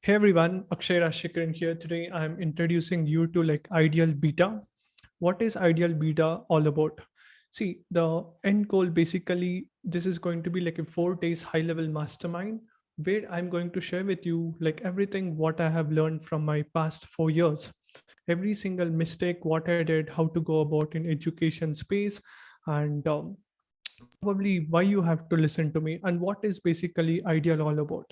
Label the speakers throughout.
Speaker 1: Hey everyone, Akshay Rashikran here. Today I'm introducing you to Ideal Beta. What is Ideal Beta all about? See, the end goal basically, this is going to be like a 4 days high level mastermind where I'm going to share with you everything what I have learned from my past 4 years. Every single mistake, what I did, how to go about in education space, and probably why you have to listen to me and what is basically Ideal all about.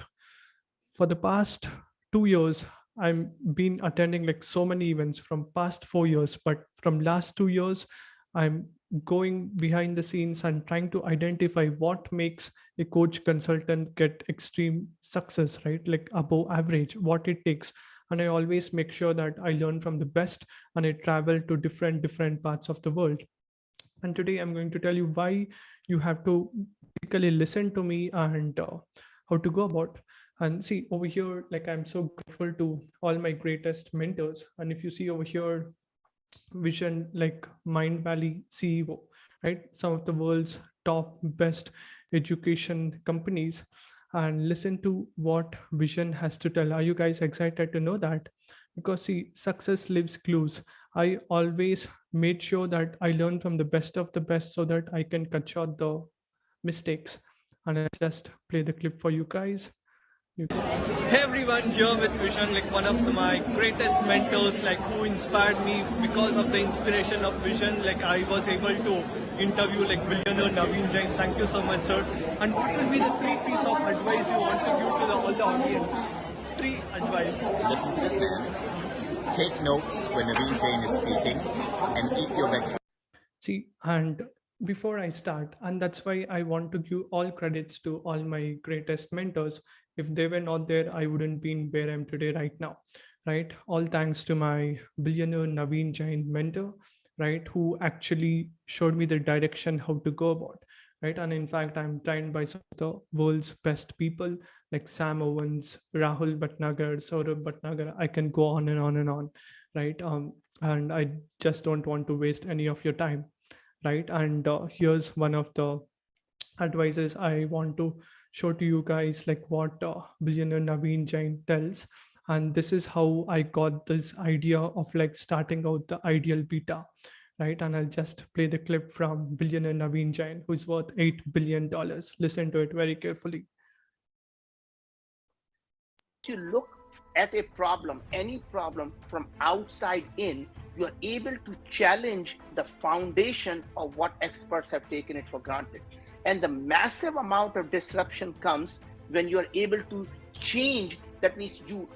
Speaker 1: For the past 2 years, I've been attending so many events from past 4 years, but from last 2 years, I'm going behind the scenes and trying to identify what makes a coach consultant get extreme success, right? Like above average, what it takes. And I always make sure that I learn from the best and I travel to different parts of the world. And today I'm going to tell you why you have to basically listen to me and how to go about. And see over here, I'm so grateful to all my greatest mentors. And if you see over here, Vision Mind Valley CEO, right? Some of the world's top best education companies. And listen to what Vision has to tell. Are you guys excited to know that? Because see, success leaves clues. I always made sure that I learn from the best of the best so that I can cut short the mistakes. And I just play the clip for you guys. Hey everyone, here with Vision, one of my greatest mentors, who inspired me. Because of the inspiration of Vision, I was able to interview billionaire Naveen Jain. Thank you so much, sir. And what will be the 3 pieces of advice you want to give to all the audience? 3 advice.
Speaker 2: Listen to this man. Take notes when Naveen Jain is speaking and eat your vegetables.
Speaker 1: See, and before I start, and that's why I want to give all credits to all my greatest mentors. If they were not there, I wouldn't be where I'm today right now, right? All thanks to my billionaire Naveen Jain mentor, right? Who actually showed me the direction how to go about, right? And in fact, I'm trained by some of the world's best people like Sam Owens, Rahul Bhatnagar, Saurabh Bhatnagar. I can go on and on and on, right? And I just don't want to waste any of your time, right? And here's one of the advices I want to show to you guys, what billionaire Naveen Jain tells. And this is how I got this idea of starting out the Ideal Beta, right? And I'll just play the clip from billionaire Naveen Jain, who's worth $8 billion. Listen to it very carefully.
Speaker 3: You look at a problem, any problem from outside in, you are able to challenge the foundation of what experts have taken it for granted. And the massive amount of disruption comes when you are able to change. That means you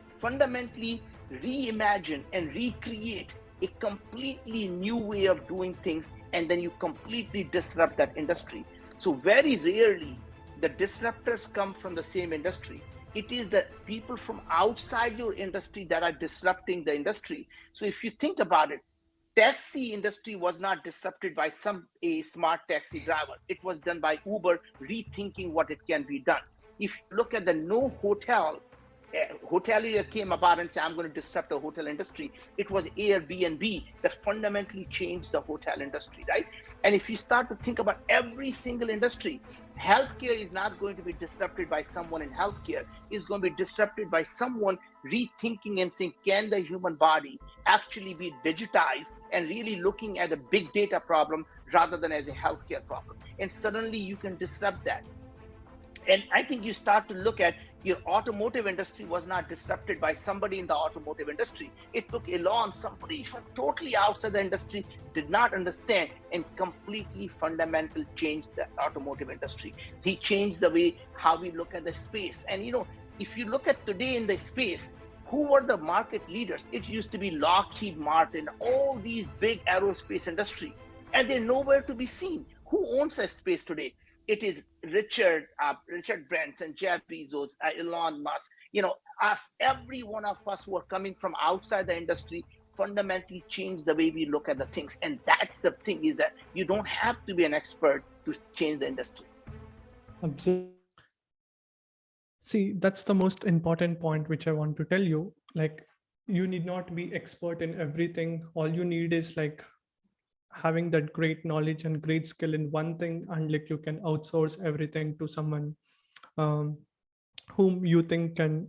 Speaker 3: fundamentally reimagine and recreate a completely new way of doing things, and then you completely disrupt that industry. So very rarely the disruptors come from the same industry. It is the people from outside your industry that are disrupting the industry. So if you think about it, taxi industry was not disrupted by a smart taxi driver. It was done by Uber rethinking what it can be done. If you look at the no hotel, hotelier came about and said, I'm going to disrupt the hotel industry. It was Airbnb that fundamentally changed the hotel industry, right? And if you start to think about every single industry, healthcare is not going to be disrupted by someone in healthcare. It's going to be disrupted by someone rethinking and saying, can the human body actually be digitized, and really looking at a big data problem rather than as a healthcare problem. And suddenly you can disrupt that. And I think you start to look at your automotive industry was not disrupted by somebody in the automotive industry. It took Elon, somebody from totally outside the industry, did not understand, and completely fundamental changed the automotive industry. He changed the way how we look at the space. And if you look at today in the space, who were the market leaders? It used to be Lockheed Martin, all these big aerospace industry, and they're nowhere to be seen. Who owns that space today? It is Richard Branson, Jeff Bezos, Elon Musk, us, every one of us who are coming from outside the industry fundamentally change the way we look at the things. And that's the thing, is that you don't have to be an expert to change the industry.
Speaker 1: See, that's the most important point which I want to tell you. You need not be expert in everything. All you need is having that great knowledge and great skill in one thing, and you can outsource everything to someone whom you think can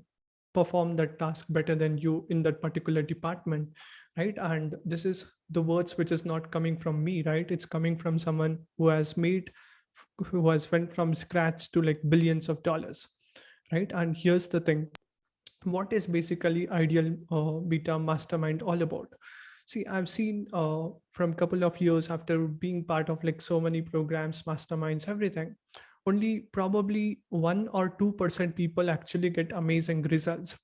Speaker 1: perform that task better than you in that particular department, right? And this is the words which is not coming from me, right? It's coming from someone who has went from scratch to like billions of dollars, right? And here's the thing, what is basically ideal beta mastermind all about? See, I've seen from couple of years after being part of like so many programs, masterminds, everything, only probably 1 or 2% people actually get amazing results,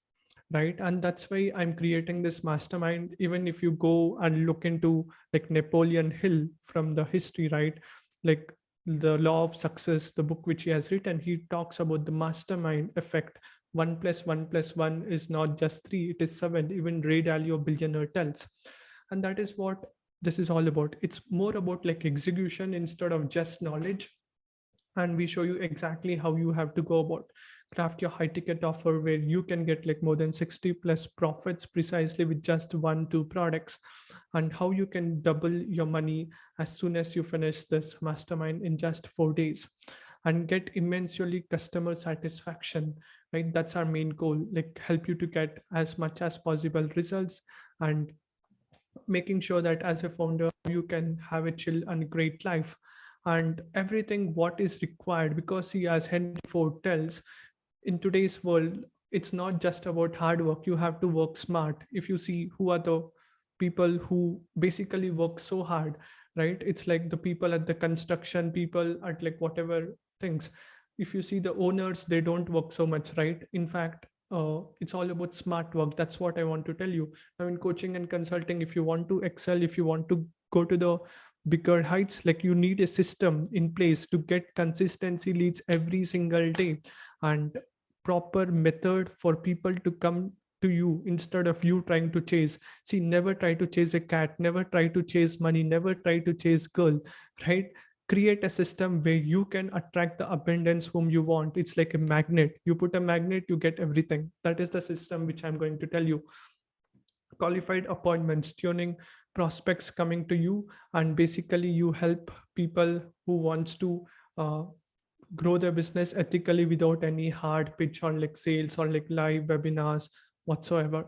Speaker 1: right? And that's why I'm creating this mastermind. Even if you go and look into like Napoleon Hill from the history, right? Like the Law of Success, the book which he has written, he talks about the mastermind effect. 1 plus 1 plus 1 is not just 3, it is 7. Even Ray Dalio, billionaire, tells. And that is what this is all about. It's more about like execution instead of just knowledge. And we show you exactly how you have to go about craft your high ticket offer where you can get like more than 60 plus profits precisely with just 1 2 products, and how you can double your money as soon as you finish this mastermind in just 4 days and get immensely customer satisfaction, right? That's our main goal, like help you to get as much as possible results, and making sure that as a founder you can have a chill and great life and everything what is required. Because see, as Henry Ford tells, in today's world it's not just about hard work, you have to work smart. If you see who are the people who basically work so hard, right? It's like the people at the construction, people at like whatever things. If you see the owners, they don't work so much, right? In fact, it's all about smart work. That's what I want to tell you. Now in coaching and consulting, if you want to excel, if you want to go to the bigger heights, like you need a system in place to get consistency leads every single day, and proper method for people to come to you instead of you trying to chase. See, never try to chase a cat, never try to chase money, never try to chase girl, right? Create a system where you can attract the abundance whom you want. It's like a magnet. You put a magnet, you get everything. That is the system which I'm going to tell you. Qualified appointments, tuning prospects coming to you, and basically you help people who wants to uh, grow their business ethically without any hard pitch or like sales or like live webinars whatsoever.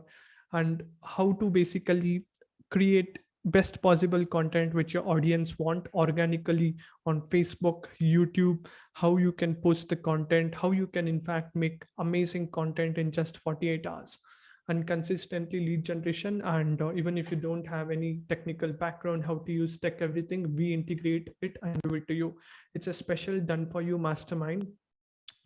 Speaker 1: And how to basically create best possible content which your audience want organically on Facebook, YouTube, how you can post the content, how you can in fact make amazing content in just 48 hours, and consistently lead generation. And even if you don't have any technical background, how to use tech, everything we integrate it and give it to you. It's a special done for you mastermind.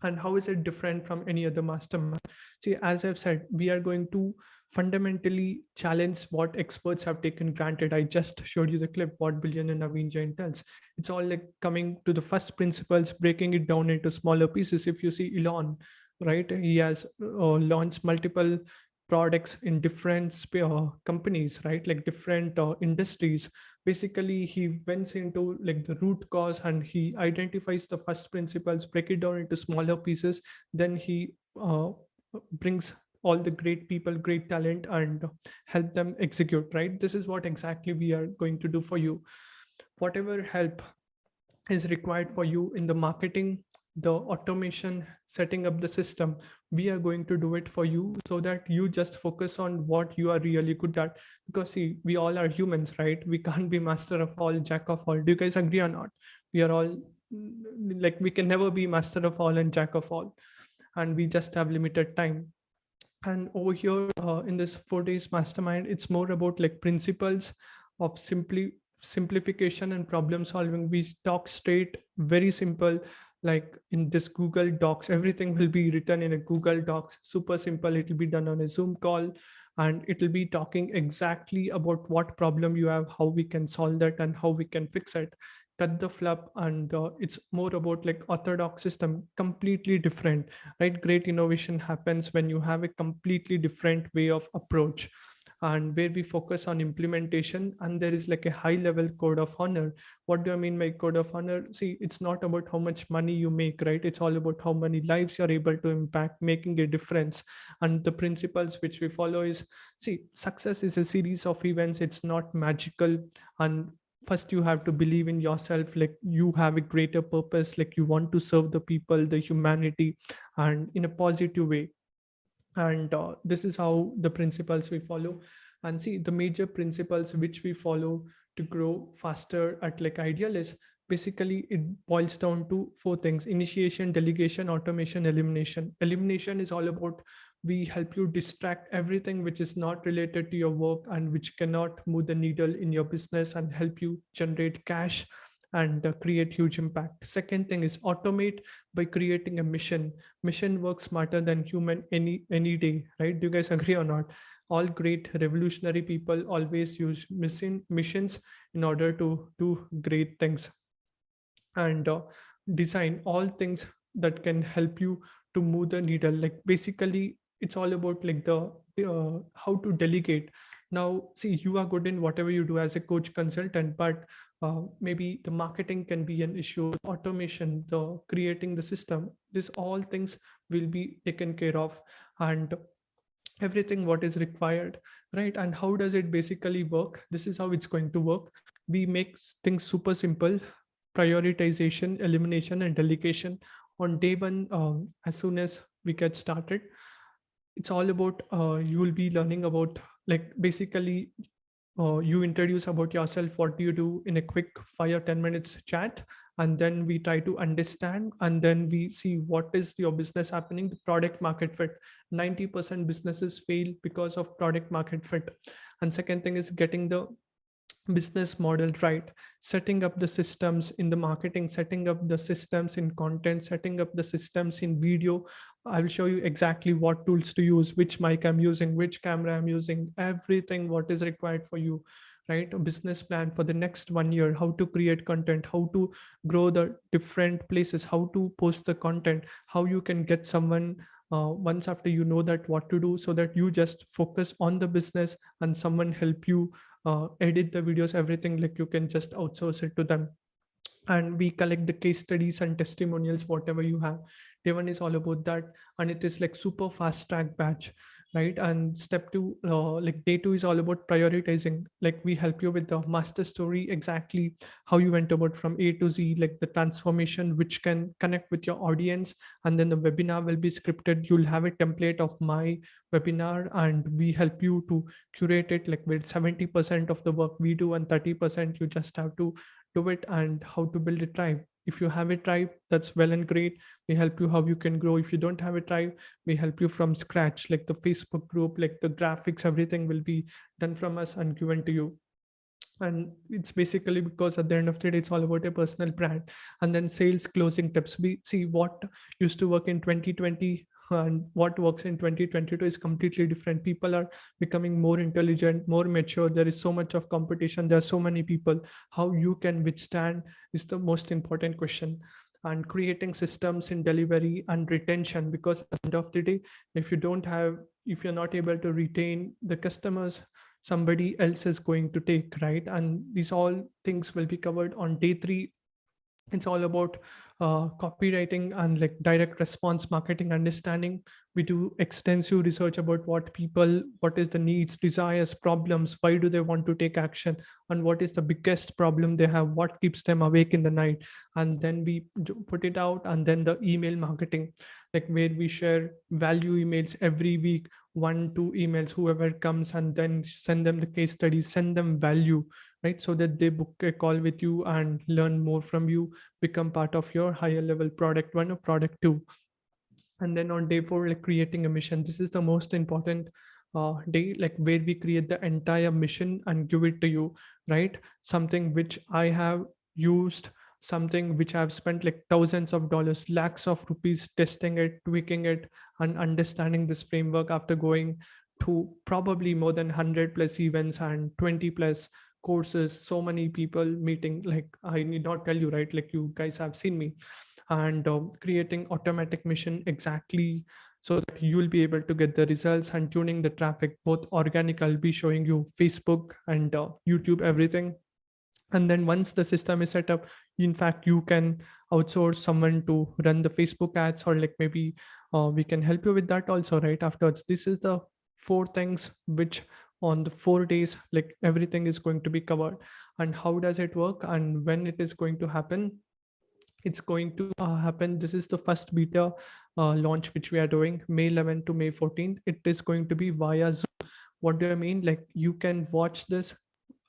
Speaker 1: And how is it different from any other mastermind? See, as I've said, we are going to fundamentally challenge what experts have taken granted. I just showed you the clip what billionaire Naveen Jain tells. It's all like coming to the first principles, breaking it down into smaller pieces. If you see Elon, right, he has launched multiple products in different companies, right, like different industries. Basically he went into like the root cause and he identifies the first principles, break it down into smaller pieces, then he brings all the great people, great talent, and help them execute, right? This is what exactly we are going to do for you. Whatever help is required for you in the marketing, the automation, setting up the system, we are going to do it for you so that you just focus on what you are really good at. Because see, we all are humans, right? We can't be master of all, jack of all. Do you guys agree or not? We are all like, we can never be master of all and jack of all, and we just have limited time. And over here in this 4 days mastermind, it's more about like principles of simplification and problem solving. We talk straight, very simple. Like in this Google Docs, everything will be written in a Google Docs, super simple. It will be done on a Zoom call, and it will be talking exactly about what problem you have, how we can solve that, and how we can fix it. Cut the flap. And it's more about like orthodox system, completely different, right? Great innovation happens when you have a completely different way of approach, and where we focus on implementation, and there is like a high level code of honor. What do I mean by code of honor? See, it's not about how much money you make, right? It's all about how many lives you're able to impact, making a difference. And the principles which we follow is, see, success is a series of events, it's not magical. And first you have to believe in yourself, like you have a greater purpose, like you want to serve the people, the humanity, and in a positive way. And this is how the principles we follow. And see, the major principles which we follow to grow faster at like Ideal is basically it boils down to four things: initiation, delegation, automation, elimination. Elimination is all about we help you distract everything which is not related to your work and which cannot move the needle in your business and help you generate cash and create huge impact. Second thing is automate by creating a mission works smarter than human any day, right? Do you guys agree or not? All great revolutionary people always use missions in order to do great things. And design all things that can help you to move the needle. Like basically it's all about like the how to delegate. Now see, you are good in whatever you do as a coach consultant, but maybe the marketing can be an issue, automation, the creating the system, this all things will be taken care of. And everything what is required, right? And how does it basically work? This is how it's going to work. We make things super simple: prioritization, elimination, and delegation. On day one, as soon as we get started, it's all about you will be learning about like basically you introduce about yourself, what do you do in a quick 5 or 10 minutes chat, and then we try to understand, and then we see what is your business happening, the product market fit. 90% businesses fail because of product market fit. And second thing is getting the business model right, setting up the systems in the marketing, setting up the systems in content, setting up the systems in video. I will show you exactly what tools to use, which mic I'm using, which camera I'm using, everything what is required for you, right? A business plan for the next 1 year, how to create content, how to grow the different places, how to post the content, how you can get someone once after you know that what to do, so that you just focus on the business and someone help you edit the videos, everything, like you can just outsource it to them. And we collect the case studies and testimonials, whatever you have. Day one is all about that, and it is like super fast track batch, right? And step two, like day two is all about prioritizing. Like we help you with the master story, exactly how you went about from A to Z, like the transformation which can connect with your audience. And then the webinar will be scripted, you'll have a template of my webinar, and we help you to curate it, like with 70% of the work we do and 30% you just have to do it. And how to build a tribe. If you have a tribe, that's well and great. We help you how you can grow. If you don't have a tribe, we help you from scratch, like the Facebook group, like the graphics, everything will be done from us and given to you. And it's basically because at the end of the day, it's all about a personal brand. And then sales closing tips, we see what used to work in 2020 and what works in 2022 is completely different. People are becoming more intelligent, more mature. There is so much of competition, there are so many people. How you can withstand is the most important question. And creating systems in delivery and retention, because at the end of the day, if you don't have, if you're not able to retain the customers, somebody else is going to take, right? And these all things will be covered on day three. It's all about copywriting and like direct response marketing understanding. We do extensive research about what people, what is the needs, desires, problems, why do they want to take action, and what is the biggest problem they have, what keeps them awake in the night. And then we put it out. And then the email marketing, like where we share value emails every week, 1 2 emails, whoever comes, and then send them the case studies, send them value, right? So that they book a call with you and learn more from you, become part of your higher level product one or product two. And then on day four, like creating a mission. This is the most important day, like where we create the entire mission and give it to you, right? Something which I have used, something which I've spent like thousands of dollars, lakhs of rupees testing it, tweaking it, and understanding this framework after going to probably more than 100 plus events and 20 plus courses, so many people meeting. Like I need not tell you, right? Like you guys have seen me. And creating automatic mission, exactly, so that you will be able to get the results, and tuning the traffic, both organic, I'll be showing you Facebook and YouTube, everything. And then once the system is set up, in fact you can outsource someone to run the Facebook ads, or like maybe we can help you with that also right afterwards. This is the four things which on the 4 days, like everything is going to be covered. And how does it work and when it is going to happen? It's going to happen. This is the first beta launch which we are doing, May 11th to May 14th. It is going to be via Zoom. What do I mean? Like, you can watch this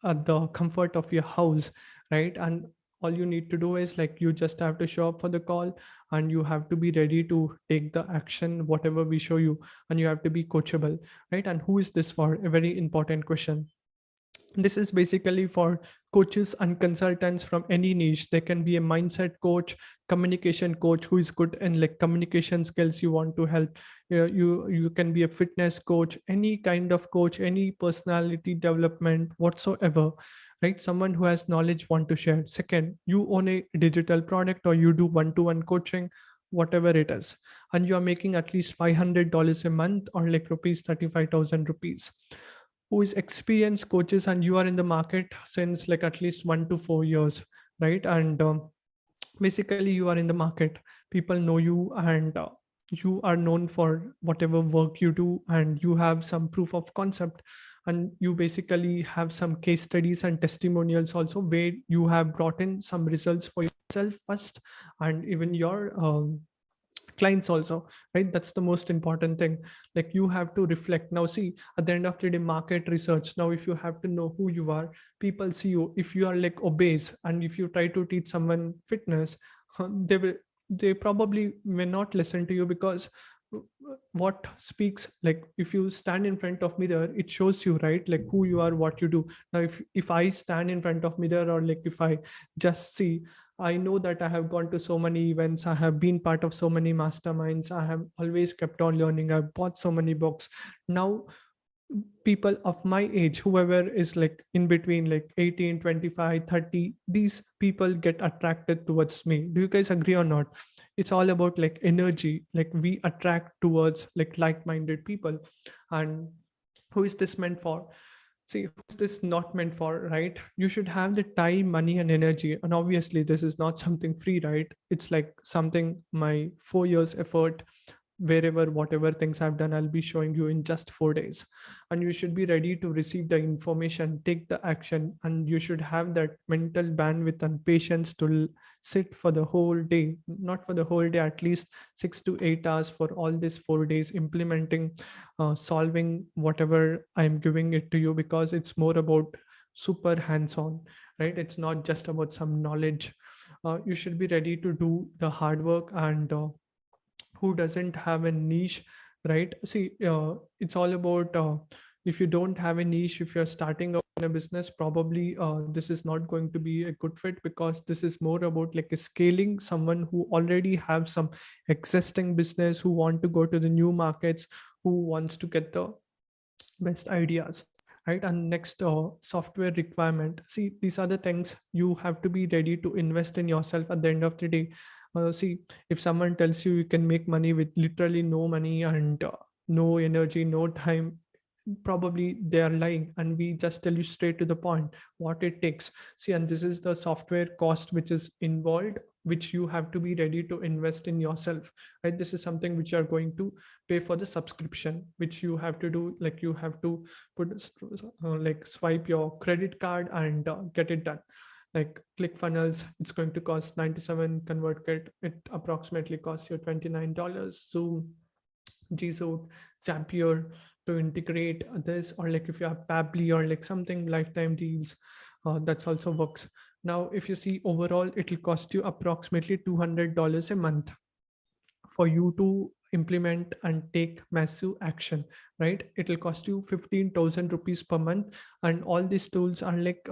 Speaker 1: at the comfort of your house, right? And all you need to do is, like, you just have to show up for the call, and you have to be ready to take the action whatever we show you, and you have to be coachable, right? And who is this for? A very important question. This is basically for coaches and consultants from any niche. They can be a mindset coach, communication coach who is good in like communication skills you want to help. You can be a fitness coach, any kind of coach, any personality development whatsoever, right? Someone who has knowledge want to share. Second, you own a digital product or you do one-to-one coaching, whatever it is, and you are making at least $500 a month, or like rupees 35,000 rupees, who is experienced coaches, and you are in the market since like at least 1 to 4 years, right? And basically you are in the market, people know you, and you are known for whatever work you do, and you have some proof of concept, and you basically have some case studies and testimonials also, where you have brought in some results for yourself first, and even your clients also, right? That's the most important thing. Like, you have to reflect. Now see, at the end of the day, market research, now if you have to know who you are, people see you. If you are like obese, and if you try to teach someone fitness, they probably may not listen to you, because what speaks, like, if you stand in front of mirror, it shows you, right, like who you are, what you do. Now if I stand in front of mirror, or like if I just see, I know that I have gone to so many events, I have been part of so many masterminds, I have always kept on learning, I've bought so many books. Now people of my age, whoever is like in between like 18, 25, 30, these people get attracted towards me. Do you guys agree or not? It's all about like energy, like we attract towards like-minded people. And who is this meant for? See, who's this not meant for, right? You should have the time, money, and energy. And obviously, this is not something free, right? It's like something my 4 years effort, wherever, whatever things I've done, I'll be showing you in just 4 days. And you should be ready to receive the information, take the action, and you should have that mental bandwidth and patience to sit for the whole day, not for the whole day, at least 6 to 8 hours for all these 4 days, implementing, solving whatever I'm giving it to you, because it's more about super hands-on, right? It's not just about some knowledge. You should be ready to do the hard work. And who doesn't have a niche, right? See, it's all about, if you don't have a niche, if you're starting up in a business, probably this is not going to be a good fit, because this is more about like a scaling someone who already have some existing business, who want to go to the new markets, who wants to get the best ideas, right? And next, software requirement. See, these are the things you have to be ready to invest in yourself at the end of the day. See, if someone tells you you can make money with literally no money and no energy, no time, probably they are lying. And we just tell you straight to the point what it takes. See, and this is the software cost which is involved, which you have to be ready to invest in yourself, right? This is something which you are going to pay for the subscription, which you have to do. Like, you have to put like swipe your credit card and get it done. Like ClickFunnels, it's going to cost 97. ConvertKit, it approximately costs you $29. Zoom, Gzoot, Zapier, to integrate this, or like if you have Pabbly or like something, lifetime deals, that's also works. Now if you see, overall it will cost you approximately $200 a month for you to implement and take massive action, right? It will cost you 15,000 rupees per month. And all these tools are like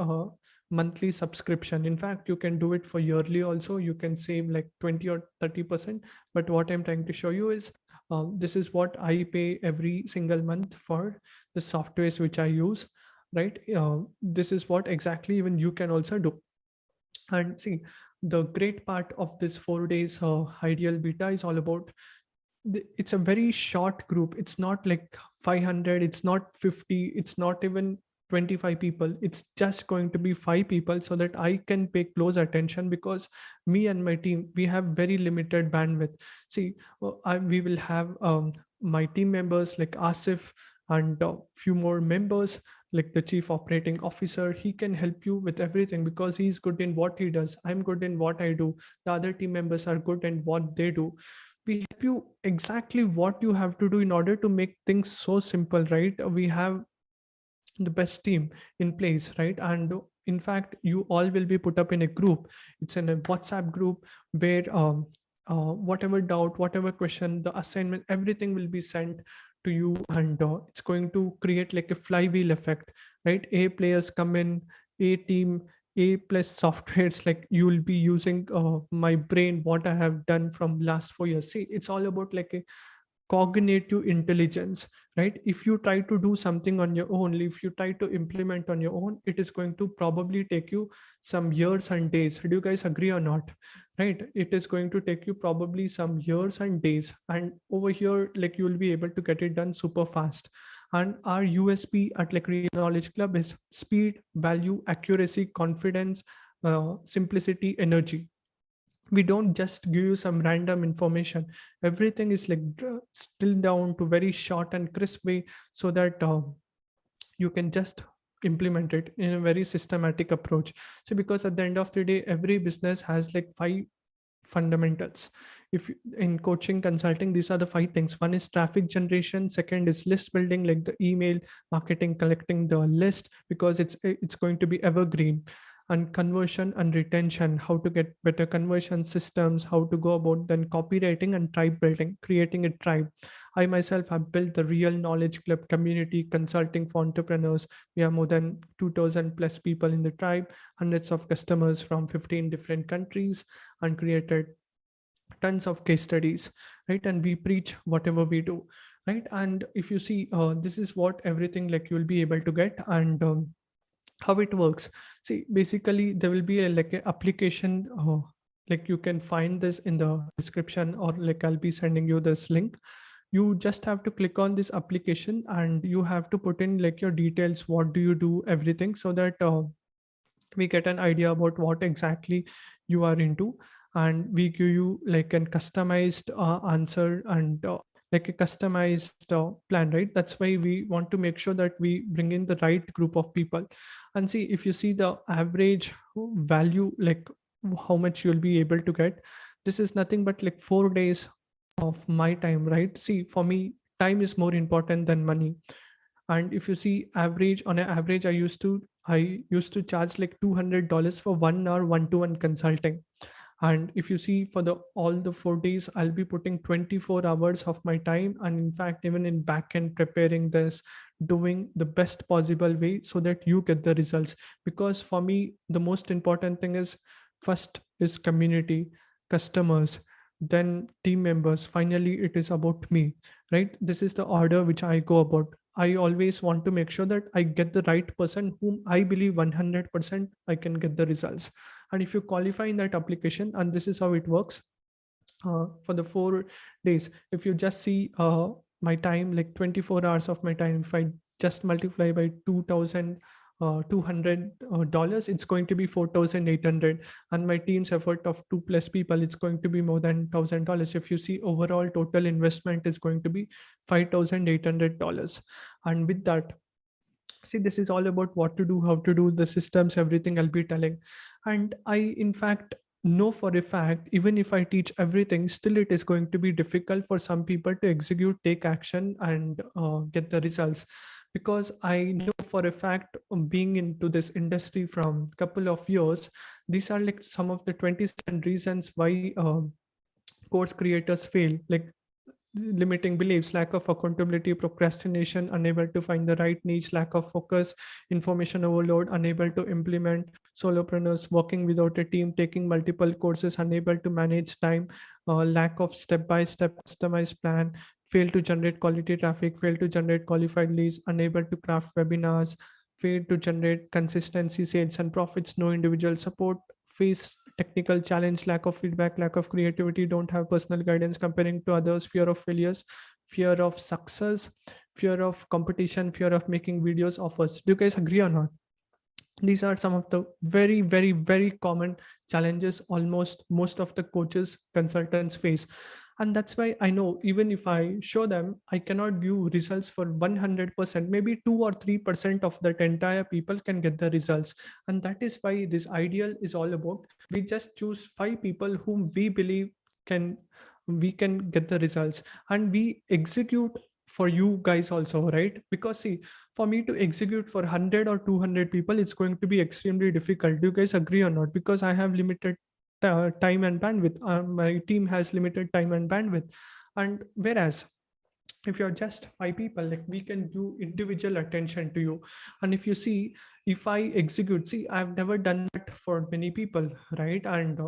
Speaker 1: monthly subscription. In fact, you can do it for yearly also. You can save like 20 or 30%. But what I'm trying to show you is, this is what I pay every single month for the softwares which I use, right? This is what exactly even you can also do. And see, the great part of this 4 days ideal beta is all about, it's a very short group. It's not like 500, it's not 50, it's not even 25 people. It's just going to be 5 people, so that I can pay close attention, because me and my team, we have very limited bandwidth. See, we will have my team members like Asif and a few more members. like the chief operating officer, he can help you with everything because he's good in what he does. I'm good in what I do. The other team members are good in what they do. We help you exactly what you have to do in order to make things so simple, right? We have the best team in place, right? And in fact, you all will be put up in a group. It's in a WhatsApp group where whatever doubt, whatever question, the assignment, everything will be sent to you, and it's going to create like a flywheel effect, right? A players come in, a team, a plus softwares, like you will be using my brain, what I have done from last 4 years. See, it's all about like a cognitive intelligence, right? If you try to do something on your own, if you try to implement on your own, it is going to probably take you some years and days. Do you guys agree or not? Right, it is going to take you probably some years and days, and over here like you will be able to get it done super fast. And our USP at like Real Knowledge Club is speed, value, accuracy, confidence, simplicity, energy. We don't just give you some random information. Everything is like still down to very short and crisp way, so that you can just implement it in a very systematic approach. So because at the end of the day, every business has like five fundamentals. In coaching consulting, these are the five things. One is traffic generation, second is list building, like the email marketing, collecting the list because it's going to be evergreen. And conversion and retention, how to get better conversion systems, how to go about. Then copywriting and tribe building, creating a tribe. I myself have built the Real Knowledge Club community consulting for entrepreneurs. We have more than 2000 plus people in the tribe, hundreds of customers from 15 different countries, and created tons of case studies, right? And we preach whatever we do, right? And if you see, this is what everything like you'll be able to get. And how it works, see, basically there will be like a application, like you can find this in the description, or like I'll be sending you this link. You just have to click on this application and you have to put in like your details, what do you do, everything, so that we get an idea about what exactly you are into. And we give you like an customized answer, and like a customized plan, right? That's why we want to make sure that we bring in the right group of people. And see, if you see the average value, like how much you'll be able to get, this is nothing but like 4 days of my time, right? See, for me, time is more important than money. And if you see average, on an average, I used to charge like $200 for 1 hour one-to-one consulting. And if you see, for the all the 4 days, I'll be putting 24 hours of my time, and in fact even in backend preparing this, doing the best possible way so that you get the results. Because for me, the most important thing is, first is community, customers, then team members, finally it is about me, right? This is the order which I go about. I always want to make sure that I get the right person whom I believe 100% I can get the results. And if you qualify in that application, and this is how it works, for the 4 days, if you just see my time, like 24 hours of my time, if I just multiply by 2200 dollars, it's going to be 4800. And my team's effort of 2+ people, it's going to be more than $1000. If you see, overall total investment is going to be $5800. And with that, see, this is all about what to do, how to do the systems, everything I'll be telling. And I in fact know for a fact, even if I teach everything, still it is going to be difficult for some people to execute, take action, and get the results. Because I know for a fact, being into this industry from couple of years, these are like some of the 27 reasons why course creators fail. Like limiting beliefs, lack of accountability, procrastination, unable to find the right niche, lack of focus, information overload, unable to implement, solopreneurs working without a team, taking multiple courses, unable to manage time, lack of step-by-step customized plan, fail to generate quality traffic, fail to generate qualified leads, unable to craft webinars, fail to generate consistency, sales and profits, no individual support, face technical challenge, lack of feedback, lack of creativity, don't have personal guidance, comparing to others, fear of failures, fear of success, fear of competition, fear of making videos, offers. Do you guys agree or not? These are some of the very, very, very common challenges almost most of the coaches, consultants face. And that's why I know even if I show them, I cannot view results for 100%. Maybe 2 or 3% of that entire people can get the results. And that is why this ideal is all about. We just choose 5 people whom we believe can we can get the results, and we execute for you guys also, right? Because see, for me to execute for 100 or 200 people, it's going to be extremely difficult. Do you guys agree or not? Because I have limited time and bandwidth. My team has limited time and bandwidth. And whereas if you're just 5 people, like we can do individual attention to you. And if you see, if I execute, see, I've never done that for many people, right? And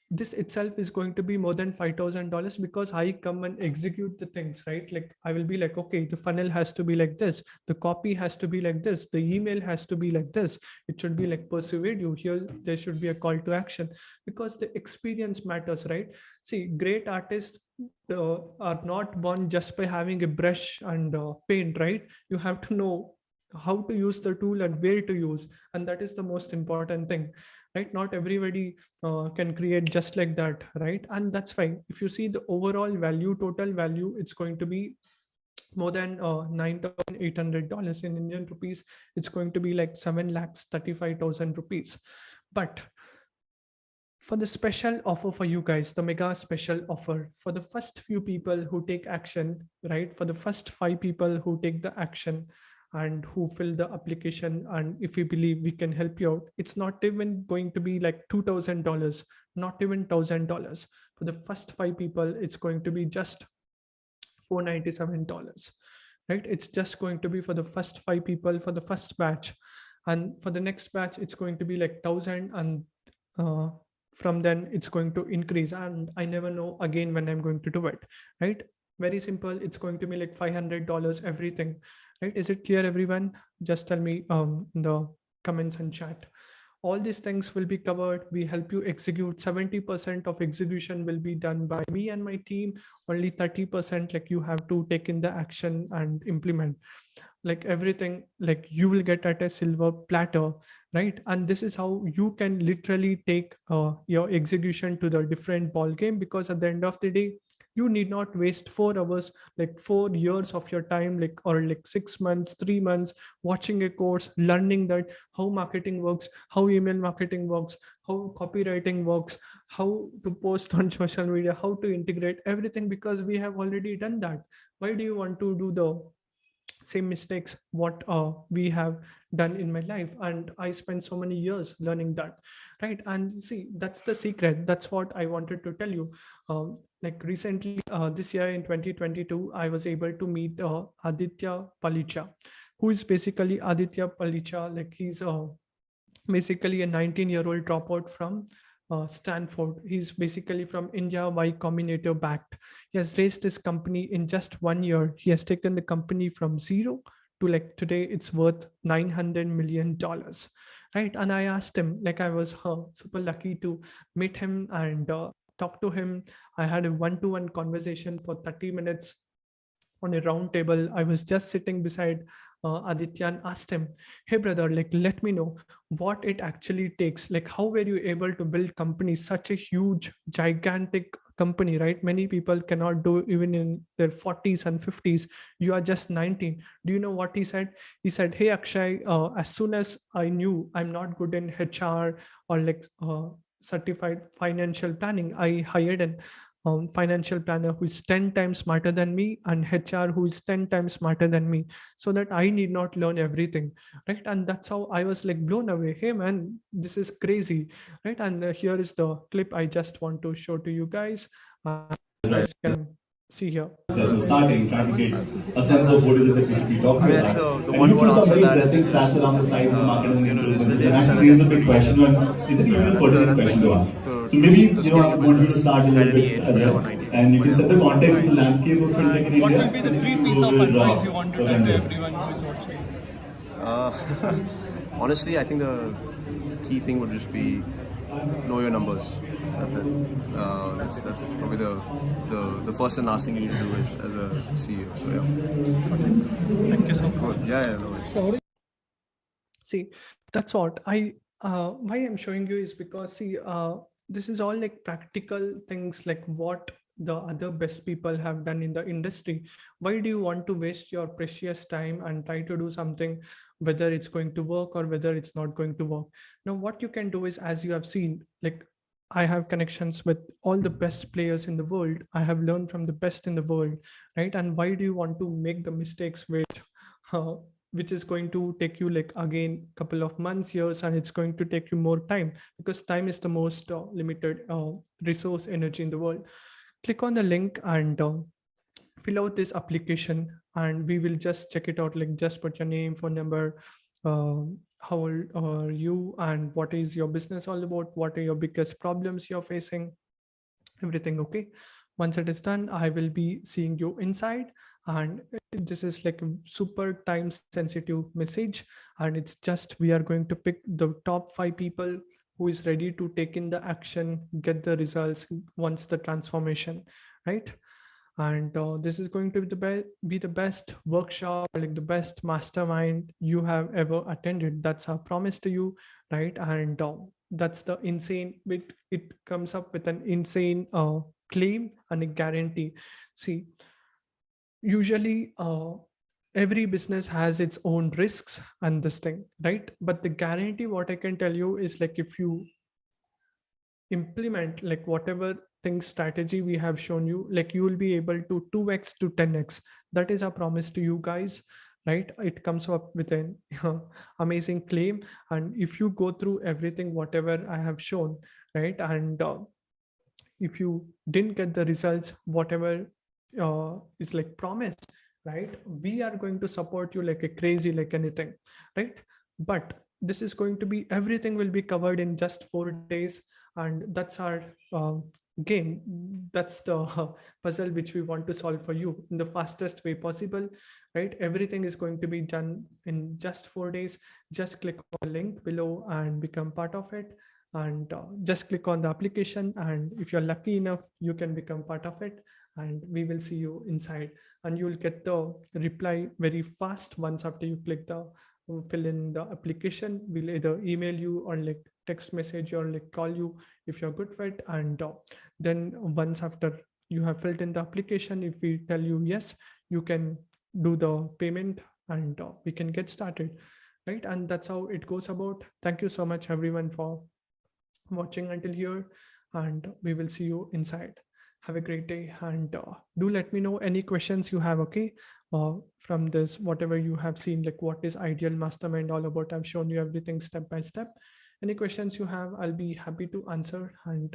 Speaker 1: this itself is going to be more than $5,000 because I come and execute the things, right? Like I will be like, okay, the funnel has to be like this, the copy has to be like this, the email has to be like this, it should be like persuade you here, there should be a call to action, because the experience matters, right? See, great artists are not born just by having a brush and paint, right? You have to know how to use the tool and where to use, and that is the most important thing, right? Not everybody can create just like that, right? And that's fine. If you see the overall value, total value, it's going to be more than $9,800 in Indian rupees. It's going to be like 7,35,000 rupees. But for the special offer for you guys, the mega special offer for the first few people who take action, right? For the first 5 people who take the action and who fill the application, and if we believe we can help you out, it's not even going to be like $2,000, not even $1,000. For the first 5 people, it's going to be just $497, right? It's just going to be for the first 5 people for the first batch. And for the next batch, it's going to be like 1,000, and from then it's going to increase, and I never know again when I'm going to do it, right? Very simple. It's going to be like $500 everything, right? Is it clear, everyone? Just tell me in the comments and chat. All these things will be covered. We help you execute. 70% of execution will be done by me and my team. Only 30%, like you have to take in the action and implement. Like everything, like you will get at a silver platter, right? And this is how you can literally take your execution to the different ball game, because at the end of the day, you need not waste 4 hours, like 4 years of your time, like, or like 6 months, 3 months watching a course, learning that how marketing works, how email marketing works, how copywriting works, how to post on social media, how to integrate everything, because we have already done that. Why do you want to do the same mistakes what we have done in my life? And I spent so many years learning that, right? And see, that's the secret. That's what I wanted to tell you. Like recently, this year in 2022, I was able to meet Aditya Palicha, who is basically Aditya Palicha. Like he's basically a 19-year-old dropout from Stanford. He's basically from India, Y Combinator backed. He has raised his company in just 1 year. He has taken the company from zero to like today it's worth $900 million, right? And I asked him, like I was super lucky to meet him and talk to him. I had a one-to-one conversation for 30 minutes on a round table. I was just sitting beside Aditya and asked him, hey brother, like let me know what it actually takes. Like how were you able to build companies, such a huge, gigantic company, right? Many people cannot do even in their 40s and 50s. You are just 19. Do you know what he said? He said, hey Akshay, as soon as I knew I'm not good in HR or like certified financial planning, I hired an financial planner who is 10 times smarter than me, and HR who is 10 times smarter than me, so that I need not learn everything, right? And that's how I was like blown away. Hey man, this is crazy, right? And here is the clip I just want to show to you guys. You guys can see here.
Speaker 4: Starting, trying to get a sense of what is it that we should be talking about.
Speaker 5: I think the
Speaker 4: And
Speaker 5: one
Speaker 4: you
Speaker 5: word
Speaker 4: put some
Speaker 5: answer
Speaker 4: very
Speaker 5: that
Speaker 4: interesting
Speaker 5: is
Speaker 4: stats
Speaker 5: just,
Speaker 4: around the size of the market and influence. And
Speaker 5: resilience
Speaker 4: that
Speaker 5: and
Speaker 4: raises a big
Speaker 5: adaptability.
Speaker 4: question on, is it even a pertinent
Speaker 5: That's
Speaker 4: question to
Speaker 5: like
Speaker 4: ask?
Speaker 5: the
Speaker 4: So maybe,
Speaker 5: the
Speaker 4: you know, I
Speaker 5: scaling
Speaker 4: want you to
Speaker 5: business
Speaker 4: start a little bit
Speaker 5: 98
Speaker 4: as
Speaker 5: to
Speaker 4: well.
Speaker 5: 190.
Speaker 4: And you can set the context of the
Speaker 1: Right.
Speaker 4: landscape of fintech in
Speaker 1: And what
Speaker 4: India.
Speaker 1: will be the
Speaker 4: And
Speaker 1: 3
Speaker 4: then
Speaker 1: pieces
Speaker 4: go
Speaker 1: of
Speaker 4: with
Speaker 1: advice you want to tell to
Speaker 4: Tanzania.
Speaker 1: everyone who is watching?
Speaker 5: Honestly, I think the key thing would just be know your numbers. That's it. That's probably the first and last thing you need to do as a CEO. So yeah.
Speaker 1: Thank you so much.
Speaker 5: Good. Yeah, no worries.
Speaker 1: See, that's what I why I'm showing you is because see, this is all like practical things, like what the other best people have done in the industry. Why do you want to waste your precious time and try to do something, whether it's going to work or whether it's not going to work? Now what you can do is, as you have seen, like, I have connections with all the best players in the world. I have learned from the best in the world, right? And why do you want to make the mistakes uh, which is going to take you like again couple of months, years, and it's going to take you more time, because time is the most limited resource energy in the world. Click on the link and fill out this application, and we will just check it out. Like, just put your name, phone number, uh, how old are you, and what is your business all about, what are your biggest problems you're facing, everything. Okay, once it is done, I will be seeing you inside. And this is like a super time sensitive message, and it's just we are going to pick the top 5 people who is ready to take in the action, get the results once the transformation, right? And this is going to be the best workshop, like the best mastermind you have ever attended. That's our promise to you, right? And that's the insane bit. It comes up with an insane claim and a guarantee. See, usually every business has its own risks and this thing, right? But the guarantee, what I can tell you is, like, if you implement like whatever thing strategy we have shown you, like, you will be able to 2x to 10x. That is our promise to you guys, right? It comes up with an amazing claim. And if you go through everything whatever I have shown, right, and if you didn't get the results whatever is like promised, right, we are going to support you like a crazy, like anything, right? But this is going to be, everything will be covered in just 4 days. And that's our game. That's the puzzle which we want to solve for you in the fastest way possible, right? Everything is going to be done in just 4 days. Just click on the link below and become part of it. And just click on the application, and if you're lucky enough, you can become part of it, and we will see you inside. And you will get the reply very fast. Once after you click the fill in the application, we'll either email you or like text message or like call you if you're good fit. And then once after you have filled in the application, if we tell you yes, you can do the payment, and we can get started, right? And that's how it goes about. Thank you so much everyone for watching until here, and we will see you inside. Have a great day, and do let me know any questions you have, okay? From this, whatever you have seen, like what is ideal mastermind all about, I've shown you everything step by step. Any questions you have, I'll be happy to answer. And